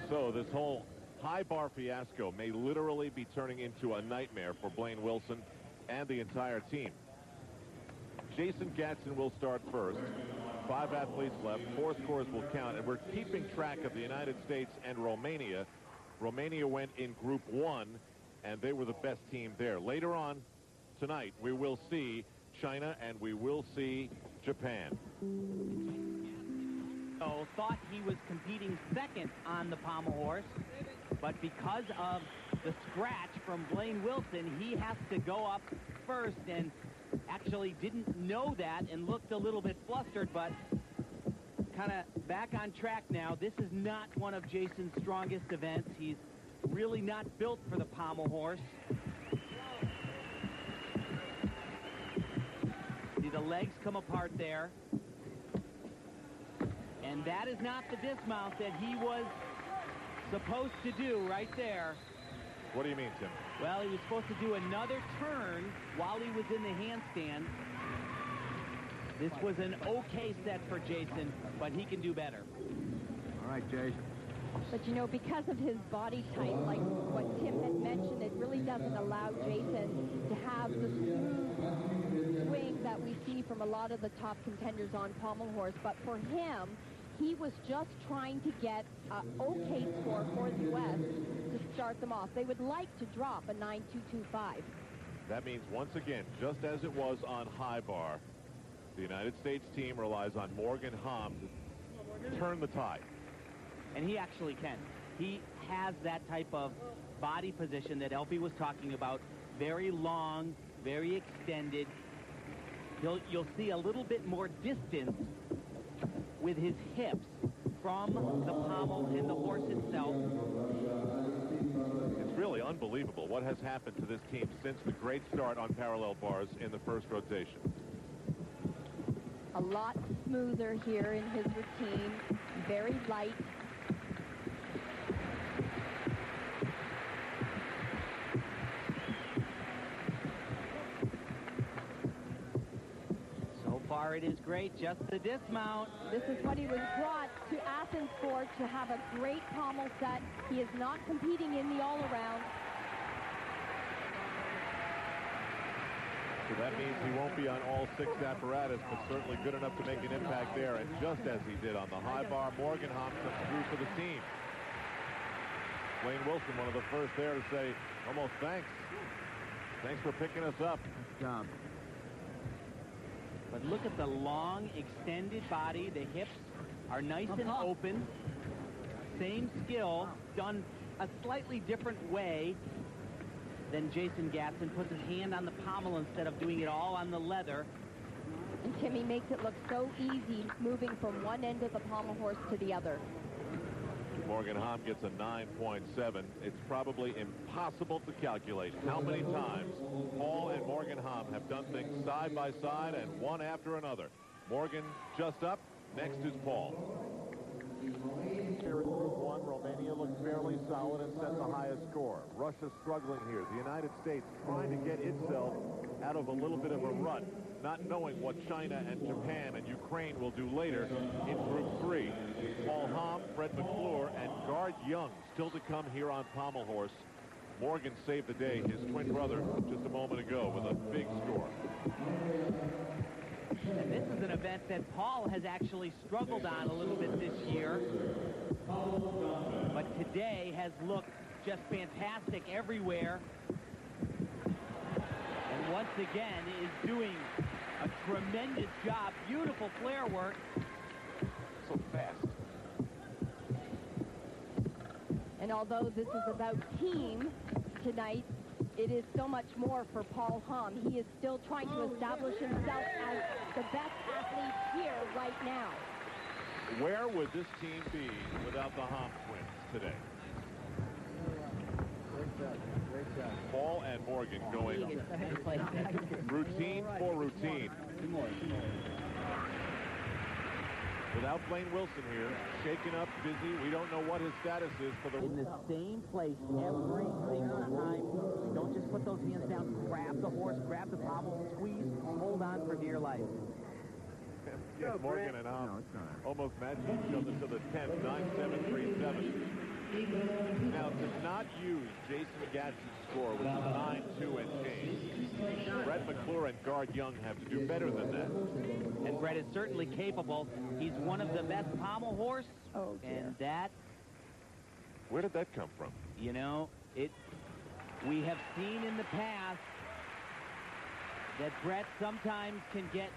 So this whole high bar fiasco may literally be turning into a nightmare for Blaine Wilson and the entire team. Jason Gatson will start first. 5 athletes left. 4 scores will count, and we're keeping track of the United States and Romania. Romania went in Group 1, and they were the best team there. Later on tonight, we will see China, and we will see Japan. Thought he was competing second on the pommel horse, but because of the scratch from Blaine Wilson, he has to go up first, and actually didn't know that and looked a little bit flustered, but kind of back on track now. This is not one of Jason's strongest events. He's really not built for the pommel horse. See the legs come apart there. And that is not the dismount that he was supposed to do right there. What do you mean, Tim? Well, he was supposed to do another turn while he was in the handstand. This was an okay set for Jason, but he can do better. All right, Jason. But, you know, because of his body type, like what Tim had mentioned, it really doesn't allow Jason to have the smooth swing that we see from a lot of the top contenders on pommel horse. But for him, he was just trying to get an okay score for the U.S. to start them off. They would like to drop a 9.225. That means, once again, just as it was on high bar, the United States team relies on Morgan Hamm to turn the tide. And he actually can. He has that type of body position that Elfie was talking about. Very long, very extended. You'll see a little bit more distance with his hips from the pommel and the horse itself. It's really unbelievable what has happened to this team since the great start on parallel bars in the first rotation. A lot smoother here in his routine. Very light. So far it is great, just the dismount. This is what he was brought to Athens for, to have a great pommel set. He is not competing in the all-around. So that means he won't be on all 6 apparatus, but certainly good enough to make an impact there. And just as he did on the high bar, Morgan Hamm comes through for the team. Blaine Wilson, one of the first there to say, almost thanks. Thanks for picking us up. Good job. But look at the long, extended body. The hips are nice and open. Same skill, done a slightly different way than Jason Gatson. Puts his hand on the pommel instead of doing it all on the leather. And Timmy makes it look so easy moving from one end of the pommel horse to the other. Morgan Hamm gets a 9.7. It's probably impossible to calculate how many times Paul and Morgan Hamm have done things side by side and one after another. Morgan just up. Next is Paul. Here in Group 1, Romania looked fairly solid and set the highest score. Russia struggling here. The United States trying to get itself out of a little bit of a rut, not knowing what China and Japan and Ukraine will do later in Group 3. Paul Hamm, Fred McClure, and Guard Young still to come here on pommel horse. Morgan saved the day, his twin brother, just a moment ago with a big score. And this is an event that Paul has actually struggled on a little bit this year. But today has looked just fantastic everywhere. And once again is doing a tremendous job. Beautiful flare work. So fast. And although this is about team tonight, it is so much more for Paul Hamm. He is still trying to establish himself as the best athlete here right now. Where would this team be without the Hamm twins today? Great job. Great job. Paul and Morgan going routine for routine. Two more. Without Blaine Wilson here, shaken up, busy. We don't know what his status is for the... In the same place every single time. Don't just put those hands down. Grab the horse, grab the pommel, squeeze, hold on for dear life. Morgan and Hamm almost matching each other to the 10th, 9-7, 3-7. Now, to not use Jason Gadsden's score, which is 9-2 and change, Brett McClure and Guard Young have to do better than that. And Brett is certainly capable. He's one of the best pommel horse. Oh, dear. And that, Where did that come from? you know, we have seen in the past that Brett sometimes can get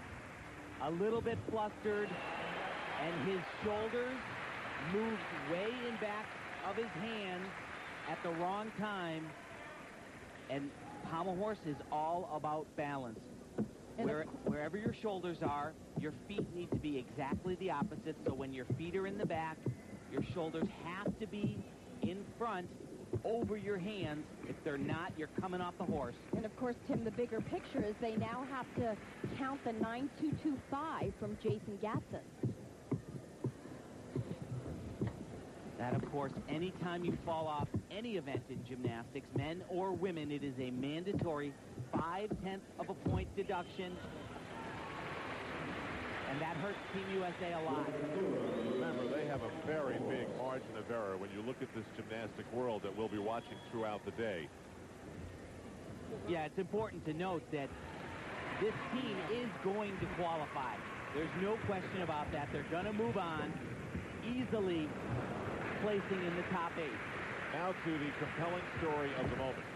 a little bit flustered and his shoulders move way in back of his hands at the wrong time. And pommel horse is all about balance. Wherever your shoulders are, your feet need to be exactly the opposite. So when your feet are in the back, your shoulders have to be in front over your hands. If they're not, you're coming off the horse. And of course, Tim, the bigger picture is they now have to count the 9.225 from Jason Gadsden. That, of course, anytime you fall off any event in gymnastics, men or women, it is a mandatory 0.5 of a point deduction. And that hurts Team USA a lot. Remember, they have a very big margin of error when you look at this gymnastic world that we'll be watching throughout the day. Yeah, it's important to note that this team is going to qualify. There's no question about that. They're going to move on, easily placing in the top 8. Now to the compelling story of the moment.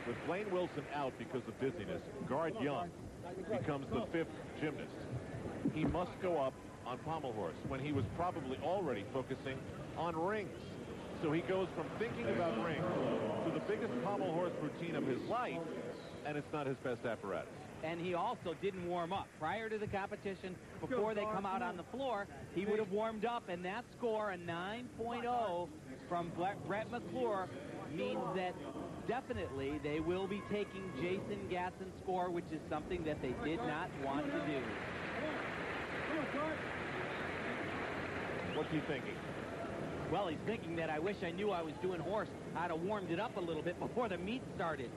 With Blaine Wilson out because of dizziness, Guard Young becomes the 5th gymnast. He must go up on pommel horse when he was probably already focusing on rings. So he goes from thinking about rings to the biggest pommel horse routine of his life, and it's not his best apparatus. And he also didn't warm up. Prior to the competition, before they come out on the floor, he would have warmed up, and that score, a 9.0 from Brett McClure, means that definitely they will be taking Jason Gadsden's score, which is something that they did not want to do. What's he thinking? Well, he's thinking that I wish I knew I was doing horse. I'd have warmed it up a little bit before the meet started.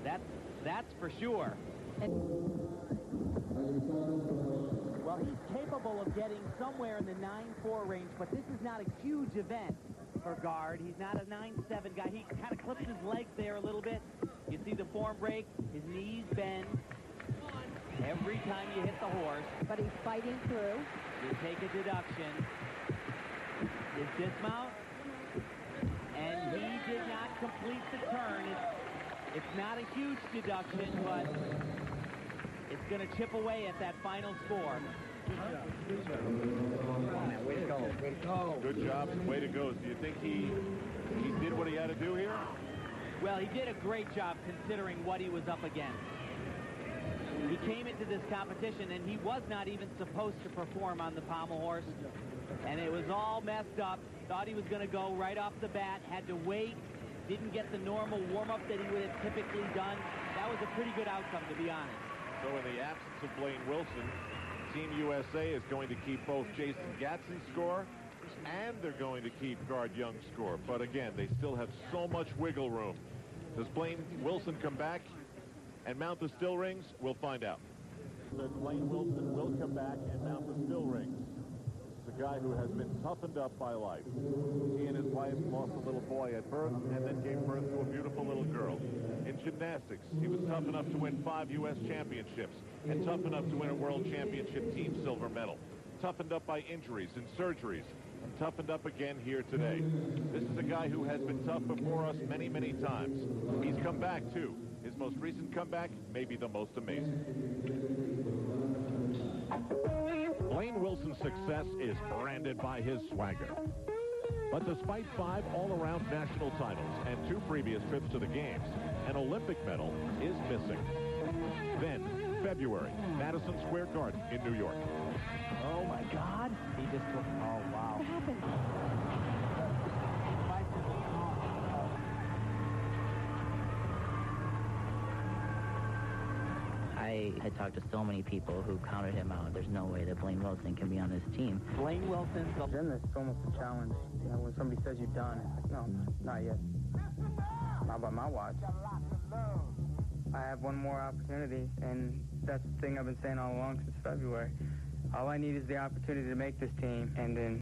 That's for sure. Well, he's capable of getting somewhere in the 9.4 range, but this is not a huge event for Guard. He's not a 9.7 guy. He kind of clips his legs there a little bit. You see the form break, his knees bend every time you hit the horse. But he's fighting through. You take a deduction. His dismount, and he did not complete the turn. It's not a huge deduction, but it's going to chip away at that final score. Way to go. Way to go. Good job and way to go. Do you think he did what he had to do here? Well, he did a great job considering what he was up against. He came into this competition, and he was not even supposed to perform on the pommel horse. And it was all messed up. Thought he was going to go right off the bat. Had to wait. Didn't get the normal warm-up that he would have typically done. That was a pretty good outcome, to be honest. So in the absence of Blaine Wilson, Team USA is going to keep both Jason Gadsden's score and they're going to keep Guard Young's score. But again, they still have so much wiggle room. Does Blaine Wilson come back and mount the still rings? We'll find out. That Blaine Wilson will come back and mount the still rings. It's a guy who has been toughened up by life. He and his wife lost a little boy at birth and then gave birth to a beautiful little girl. In gymnastics, he was tough enough to win 5 U.S. championships and tough enough to win a world championship team silver medal. Toughened up by injuries and surgeries, and toughened up again here today. This is a guy who has been tough before us many, many times. He's come back, too. His most recent comeback may be the most amazing. Blaine Wilson's success is branded by his swagger. But despite 5 all-around national titles and 2 previous trips to the games, an Olympic medal is missing. Then, February, Madison Square Garden in New York. Oh, my God. He just took... Oh, wow. What happened? I had talked to so many people who counted him out. There's no way that Blaine Wilson can be on this team. Blaine Wilson's... Gymnast, it's almost a challenge. You know, when somebody says you're done, it's like, no, not yet. Not by my watch. I have one more opportunity, and that's the thing I've been saying all along since February. All I need is the opportunity to make this team, and then